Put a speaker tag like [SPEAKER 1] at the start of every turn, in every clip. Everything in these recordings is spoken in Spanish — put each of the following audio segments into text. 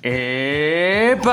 [SPEAKER 1] ¡Epa!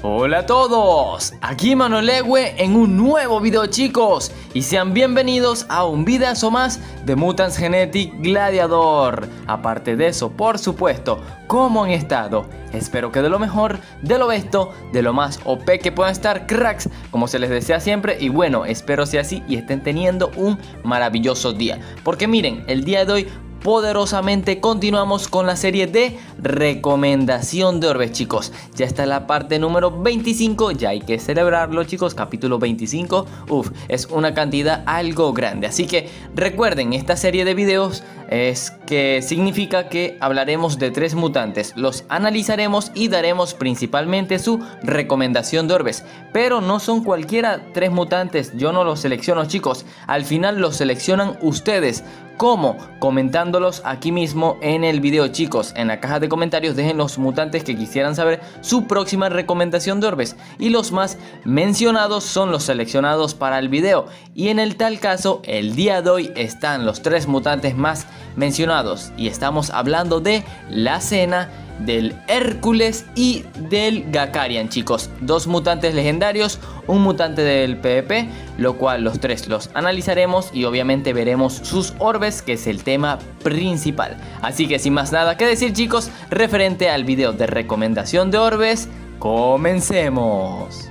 [SPEAKER 1] Hola a todos, aquí Manolegue en un nuevo video, chicos, y sean bienvenidos a un videazo más de Mutants Genetic Gladiador. Aparte de eso, por supuesto, ¿cómo han estado? Espero que de lo mejor, de lo besto, de lo más OP que puedan estar, cracks, como se les desea siempre. Y bueno, espero sea así y estén teniendo un maravilloso día, porque miren, el día de hoy poderosamente continuamos con la serie de recomendación de orbes, chicos. Ya está la parte número 25, ya hay que celebrarlo, chicos. Capítulo 25, es una cantidad algo grande. Así que recuerden, esta serie de videos es que significa que hablaremos de 3 mutantes, los analizaremos y daremos principalmente su recomendación de orbes. Pero no son cualquiera 3 mutantes, yo no los selecciono, chicos. Al final los seleccionan ustedes. ¿Cómo? Comentándolos aquí mismo en el video, chicos. En la caja de comentarios dejen los mutantes que quisieran saber su próxima recomendación de orbes, y los más mencionados son los seleccionados para el video. Y en el tal caso, el día de hoy están los 3 mutantes más mencionados, y estamos hablando de la Xena, del Hércules y del Gakarian, chicos. 2 mutantes legendarios, un mutante del PvP, lo cual los 3 los analizaremos y obviamente veremos sus orbes, que es el tema principal. Así que sin más nada que decir, chicos, referente al video de recomendación de orbes, comencemos.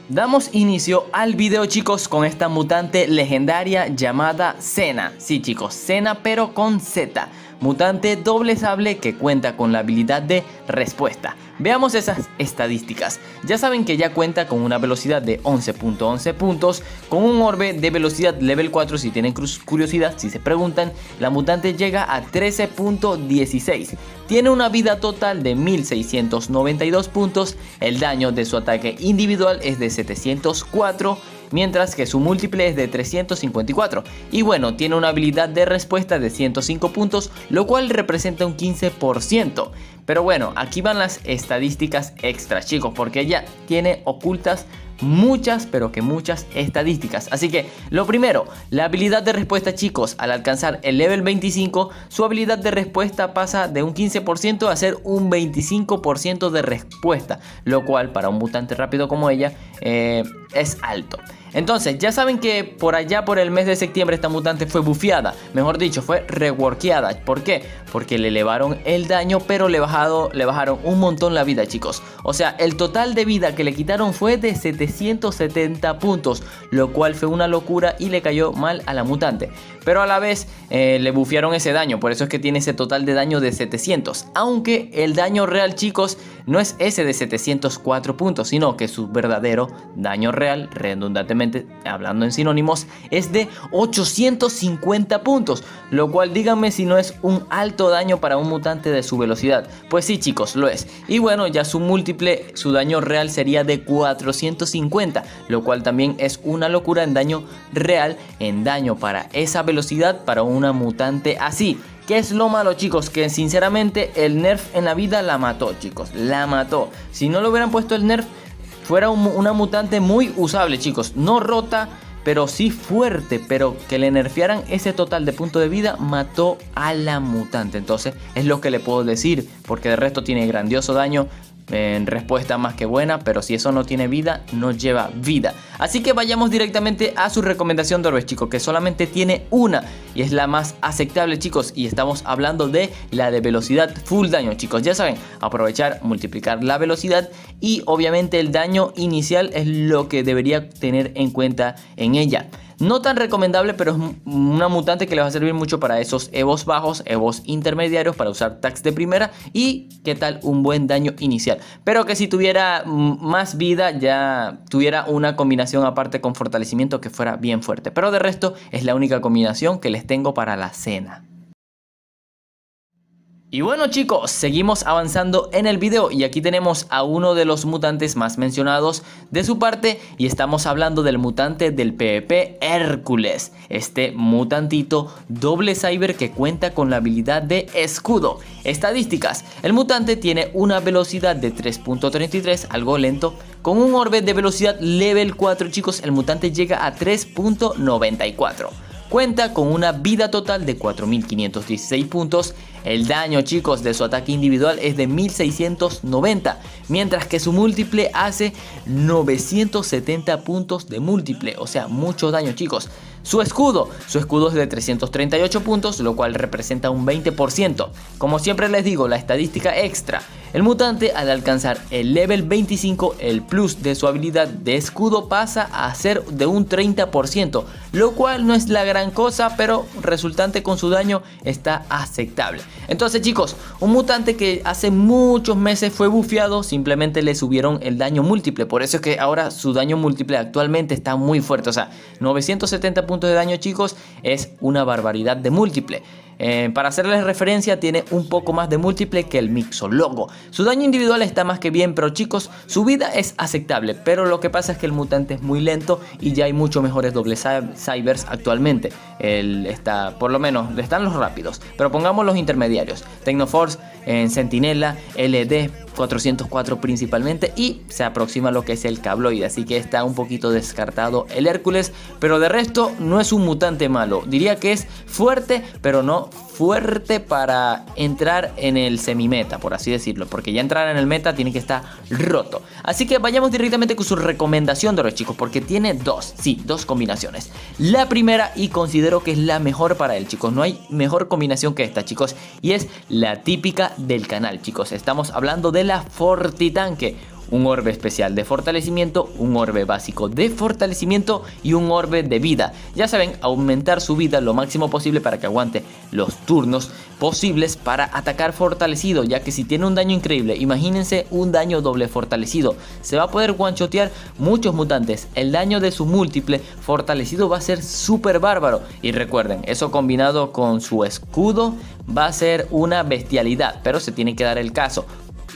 [SPEAKER 1] Damos inicio al video, chicos, con esta mutante legendaria llamada Xena. Sí, chicos, Xena pero con Z. Mutante doble sable que cuenta con la habilidad de respuesta. Veamos esas estadísticas. Ya saben que ya cuenta con una velocidad de 11.11 puntos, con un orbe de velocidad level 4. Si tienen curiosidad, si se preguntan, la mutante llega a 13.16. Tiene una vida total de 1692 puntos. El daño de su ataque individual es de 704, mientras que su múltiple es de 354. Y bueno, tiene una habilidad de respuesta de 105 puntos, lo cual representa un 15%. Pero bueno, aquí van las estadísticas extras, chicos, porque ella tiene ocultas muchas, pero que muchas estadísticas. Así que lo primero, la habilidad de respuesta, chicos. Al alcanzar el level 25, su habilidad de respuesta pasa de un 15% a ser un 25% de respuesta, lo cual para un mutante rápido como ella es alto. Entonces ya saben que por allá por el mes de septiembre esta mutante fue bufeada, mejor dicho, fue reworkeada. ¿Por qué? Porque le elevaron el daño, pero le bajaron un montón la vida, chicos. O sea, el total de vida que le quitaron fue de 770 puntos, lo cual fue una locura y le cayó mal a la mutante. Pero a la vez le bufearon ese daño, por eso es que tiene ese total de daño de 700. Aunque el daño real, chicos, no es ese de 704 puntos, sino que su verdadero daño real, redundantemente hablando en sinónimos, es de 850 puntos. Lo cual díganme si no es un alto daño para un mutante de su velocidad. Pues sí, chicos, lo es. Y bueno, ya su múltiple, su daño real sería de 450, lo cual también es una locura en daño real, en daño para esa velocidad para una mutante así. ¿Qué es lo malo, chicos? Que sinceramente el nerf en la vida la mató, chicos. La mató. Si no le hubieran puesto el nerf, fuera una mutante muy usable, chicos. No rota, pero sí fuerte. Pero que le nerfearan ese total de punto de vida mató a la mutante. Entonces es lo que le puedo decir, porque de resto tiene grandioso daño, en respuesta más que buena, pero si eso no tiene vida, no lleva vida. Así que vayamos directamente a su recomendación de orbes, chicos, que solamente tiene una y es la más aceptable, chicos, y estamos hablando de la de velocidad full daño, chicos. Ya saben, aprovechar, multiplicar la velocidad y obviamente el daño inicial es lo que debería tener en cuenta en ella. No tan recomendable, pero es una mutante que le va a servir mucho para esos evos bajos, evos intermediarios, para usar tags de primera y qué tal un buen daño inicial. Pero que si tuviera más vida, ya tuviera una combinación aparte con fortalecimiento que fuera bien fuerte. Pero de resto es la única combinación que les tengo para la Xena. Y bueno, chicos, seguimos avanzando en el video y aquí tenemos a uno de los mutantes más mencionados de su parte, y estamos hablando del mutante del PvP Hércules. Este mutantito doble cyber que cuenta con la habilidad de escudo. Estadísticas: el mutante tiene una velocidad de 3.33, algo lento. Con un orbe de velocidad level 4, chicos, el mutante llega a 3.94. Cuenta con una vida total de 4516 puntos. El daño, chicos, de su ataque individual es de 1690, mientras que su múltiple hace 970 puntos de múltiple, o sea, mucho daño, chicos. Su escudo es de 338 puntos, lo cual representa un 20%. Como siempre les digo, la estadística extra: el mutante, al alcanzar el level 25, el plus de su habilidad de escudo pasa a ser de un 30%, lo cual no es la gran cosa, pero resultante con su daño está aceptable. Entonces, chicos, un mutante que hace muchos meses fue bufeado, simplemente le subieron el daño múltiple. Por eso es que ahora su daño múltiple actualmente está muy fuerte. O sea, 970 puntos de daño, chicos, es una barbaridad de múltiple. Para hacerles referencia, tiene un poco más de múltiple que el Mixologo. Su daño individual está más que bien, pero chicos, su vida es aceptable. Pero lo que pasa es que el mutante es muy lento y ya hay mucho mejores doble cybers actualmente. Por lo menos están los rápidos, pero pongamos los intermediarios: Tecnoforce, Sentinela, LD 404 principalmente, y se aproxima lo que es el Cabloide, así que está un poquito descartado el Hércules, pero de resto no es un mutante malo. Diría que es fuerte, pero no fuerte para entrar en el semimeta, por así decirlo, porque ya entrar en el meta tiene que estar roto. Así que vayamos directamente con su recomendación de los chicos, porque tiene dos combinaciones. La primera, y considero que es la mejor para él, chicos, no hay mejor combinación que esta, chicos, y es la típica del canal, chicos. Estamos hablando de la Fortitanque: un orbe especial de fortalecimiento, un orbe básico de fortalecimiento y un orbe de vida. Ya saben, aumentar su vida lo máximo posible para que aguante los turnos posibles para atacar fortalecido, ya que si tiene un daño increíble, imagínense un daño doble fortalecido, se va a poder one-shotear muchos mutantes. El daño de su múltiple fortalecido va a ser súper bárbaro, y recuerden, eso combinado con su escudo va a ser una bestialidad, pero se tiene que dar el caso.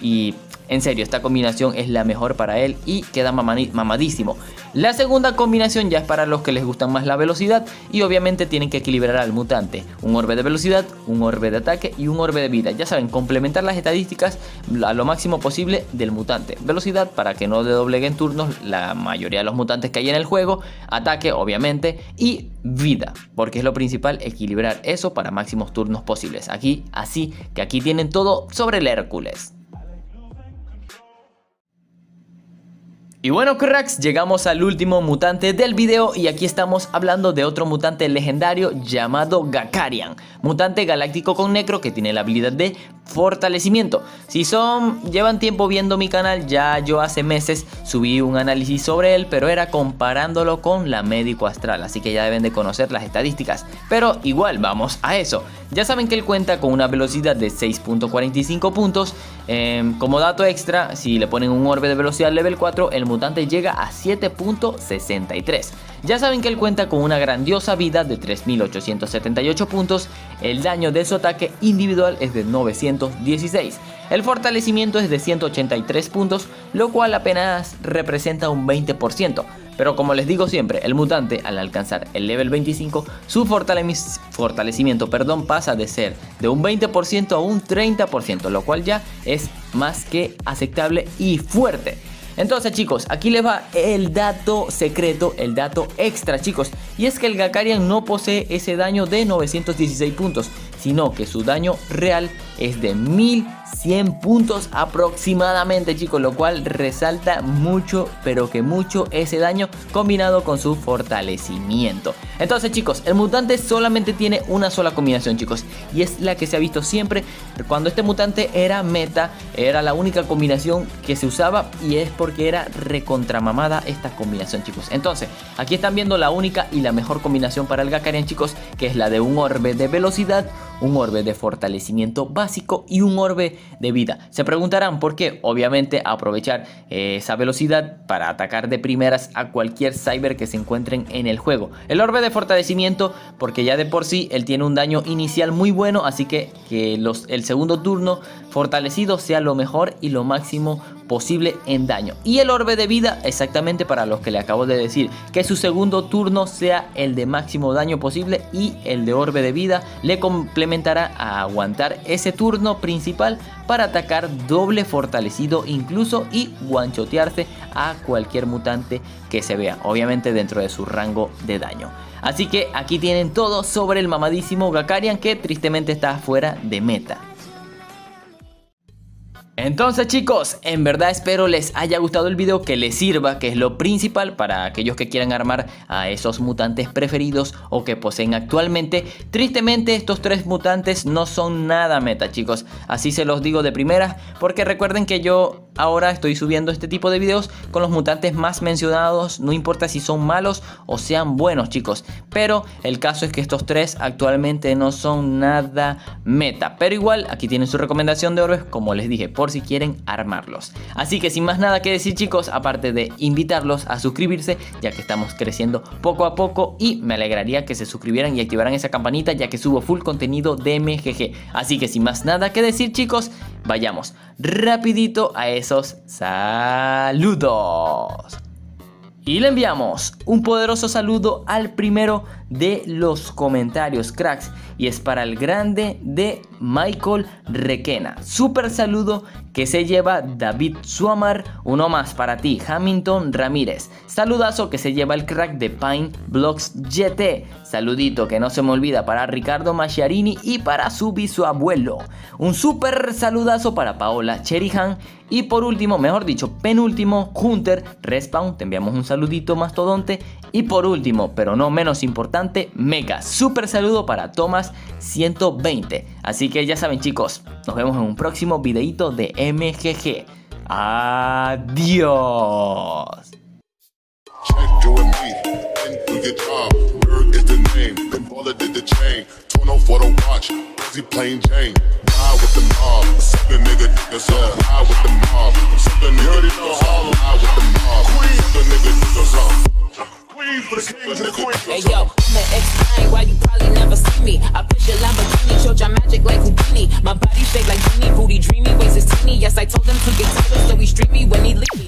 [SPEAKER 1] Y en serio, esta combinación es la mejor para él y queda mamadísimo. La segunda combinación ya es para los que les gustan más la velocidad, y obviamente tienen que equilibrar al mutante: un orbe de velocidad, un orbe de ataque y un orbe de vida. Ya saben, complementar las estadísticas a lo máximo posible del mutante: velocidad para que no le dobleguen turnos la mayoría de los mutantes que hay en el juego, ataque obviamente, y vida, porque es lo principal, equilibrar eso para máximos turnos posibles. Así que aquí tienen todo sobre el Hércules. Y bueno, cracks, llegamos al último mutante del video, y aquí estamos hablando de otro mutante legendario llamado Gakarian, mutante galáctico con necro que tiene la habilidad de fortalecimiento. Si llevan tiempo viendo mi canal, ya yo hace meses subí un análisis sobre él, pero era comparándolo con la médico astral, así que ya deben de conocer las estadísticas, pero igual vamos a eso. Ya saben que él cuenta con una velocidad de 6.45 puntos. Como dato extra, si le ponen un orbe de velocidad level 4, el mutante llega a 7.63. Ya saben que él cuenta con una grandiosa vida de 3878 puntos. El daño de su ataque individual es de 916. El fortalecimiento es de 183 puntos, lo cual apenas representa un 20%. Pero como les digo siempre, el mutante, al alcanzar el level 25, su fortalecimiento pasa de ser de un 20% a un 30%, lo cual ya es más que aceptable y fuerte. Entonces, chicos, aquí les va el dato secreto, el dato extra, chicos, y es que el Gakarian no posee ese daño de 916 puntos, sino que su daño real es de 1100 puntos aproximadamente, chicos, lo cual resalta mucho, pero que mucho, ese daño combinado con su fortalecimiento. Entonces, chicos, el mutante solamente tiene una sola combinación, chicos, y es la que se ha visto siempre cuando este mutante era meta. Era la única combinación que se usaba, y es porque era recontramamada esta combinación, chicos. Entonces, aquí están viendo la única y la mejor combinación para el Gakarian, chicos, que es la de un orbe de velocidad, un orbe de fortalecimiento básico y un orbe de vida. Se preguntarán por qué. Obviamente aprovechar esa velocidad para atacar de primeras a cualquier cyber que se encuentren en el juego. El orbe de fortalecimiento porque ya de por sí él tiene un daño inicial muy bueno, así que el segundo turno fortalecido sea lo mejor y lo máximo posible en daño. Y el orbe de vida exactamente para los que le acabo de decir, que su segundo turno sea el de máximo daño posible, y el de orbe de vida le complementará a aguantar ese turno principal para atacar doble fortalecido incluso, y one-shotearse a cualquier mutante que se vea, obviamente dentro de su rango de daño. Así que aquí tienen todo sobre el mamadísimo Gakarian, que tristemente está fuera de meta. Entonces chicos, en verdad espero les haya gustado el video, que les sirva, que es lo principal para aquellos que quieran armar a esos mutantes preferidos o que poseen actualmente. Tristemente estos 3 mutantes no son nada meta, chicos, así se los digo de primera, porque recuerden que yo ahora estoy subiendo este tipo de videos con los mutantes más mencionados, no importa si son malos o sean buenos, chicos, pero el caso es que estos 3 actualmente no son nada meta, pero igual aquí tienen su recomendación de orbes, como les dije, por si quieren armarlos. Así que sin más nada que decir, chicos, aparte de invitarlos a suscribirse, ya que estamos creciendo poco a poco, y me alegraría que se suscribieran y activaran esa campanita, ya que subo full contenido de MGG. Así que sin más nada que decir, chicos, vayamos rapidito a esos saludos. Y le enviamos un poderoso saludo al primero de los comentarios, cracks, y es para el grande de Michael Requena. Super saludo que se lleva David Suamar. Uno más para ti, Hamilton Ramírez. Saludazo que se lleva el crack de Pine Blocks GT. Saludito que no se me olvida para Ricardo Masciarini y para su bisabuelo. Un super saludazo para Paola Cherihan. Y por último, mejor dicho, penúltimo, Hunter Respawn. Te enviamos un saludito mastodonte. Y por último, pero no menos importante, Mega. Super saludo para Thomas 120. Así que ya saben, chicos, nos vemos en un próximo videito de MGG. Adiós.
[SPEAKER 2] Hey yo, I'ma explain why you probably never see me. I push a Lamborghini, showed your magic like Houdini. My body shake like Genie, booty dreamy, waist is teeny. Yes, I told him to get tighter, so he streamy when he leave.